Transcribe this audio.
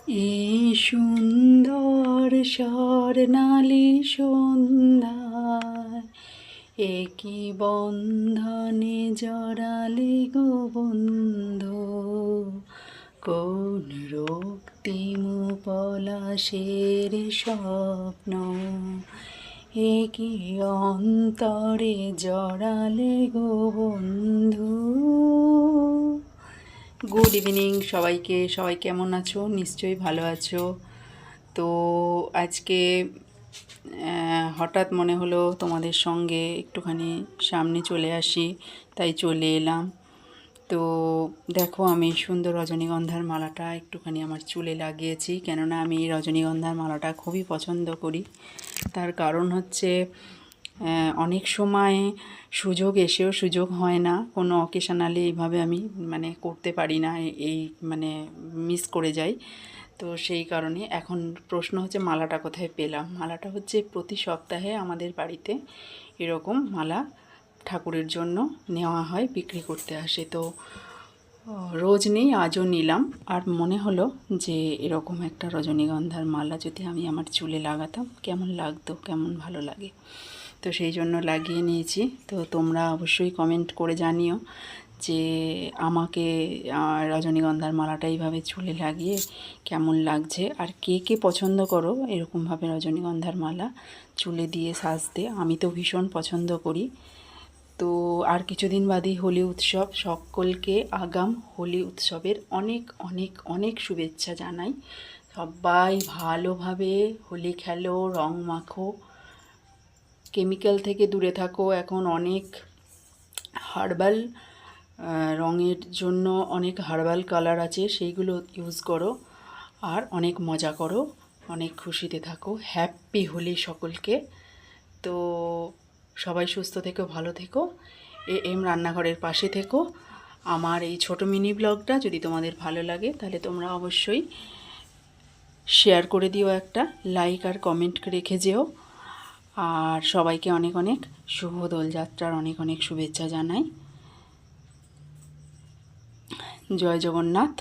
এই সুন্দর স্বর্ণালী সন্ধ্যায় একই বন্ধনে জড়ালে গো বন্ধু, কোন রক্তিম পলাশের স্বপ্ন একই অন্তরে জড়ালে গো বন্ধু। গুড ইভিনিং সবাইকে। সবাই কেমন আছো? নিশ্চয়ই ভালো আছো। তো আজকে হঠাৎ মনে হলো তোমাদের সঙ্গে একটুখানি সামনে চলে আসি, তাই চলে এলাম। তো দেখো, আমি সুন্দর রজনীগন্ধার মালাটা একটুখানি আমার চুলে লাগিয়েছি, কেননা আমি রজনীগন্ধার মালাটা খুবই পছন্দ করি। তার কারণ হচ্ছে অনেক সময় সুযোগ এসেও সুযোগ হয় না, কোনো অকেশনালি এইভাবে আমি করতে পারি না, এই মিস করে যাই। তো সেই কারণে এখন প্রশ্ন হচ্ছে মালাটা কোথায় পেলাম। মালাটা হচ্ছে প্রতি সপ্তাহে আমাদের বাড়িতে এরকম মালা ঠাকুরের জন্য নেওয়া হয়, বিক্রি করতে আসে। তো রোজ নেই, আজও নিলাম। আর মনে হলো যে এরকম একটা রজনীগন্ধার মালা যদি আমি আমার চুলে লাগাতাম কেমন লাগতো, কেমন ভালো লাগে। তো সেই জন্য লাগিয়ে নিয়েছি। তো তোমরা অবশ্যই কমেন্ট করে জানিও যে আমাকে রজনীগন্ধার মালাটা এইভাবে চুলে লাগিয়ে কেমন লাগছে, আর কে কে পছন্দ করো এরকমভাবে রজনীগন্ধার মালা চুলে দিয়ে সাজতে। আমি তো ভীষণ পছন্দ করি। তো আর কিছুদিন বাদেই হোলি উৎসব, সকলকে আগাম হোলি উৎসবের অনেক অনেক অনেক শুভেচ্ছা জানাই। সবাই ভালোভাবে হোলি খেলো, রং মাখো, কেমিক্যাল থেকে দূরে থাকো। এখন অনেক হার্বাল রঙের জন্য অনেক হার্বাল কালার আছে, সেইগুলো ইউজ করো আর অনেক মজা করো, অনেক খুশিতে থাকো। হ্যাপি হোলি সকলকে। তো সবাই সুস্থ থেকো, ভালো থেকো। এম রান্নাঘরের পাশে থেকো। আমার এই ছোটো মিনি ব্লগটা যদি তোমাদের ভালো লাগে তাহলে তোমরা অবশ্যই শেয়ার করে দিও, একটা লাইক আর কমেন্ট রেখে যেও। আর সবাইকে অনেক অনেক শুভ দোলযাত্রার অনেক অনেক শুভেচ্ছা জানাই। জয় জগন্নাথ।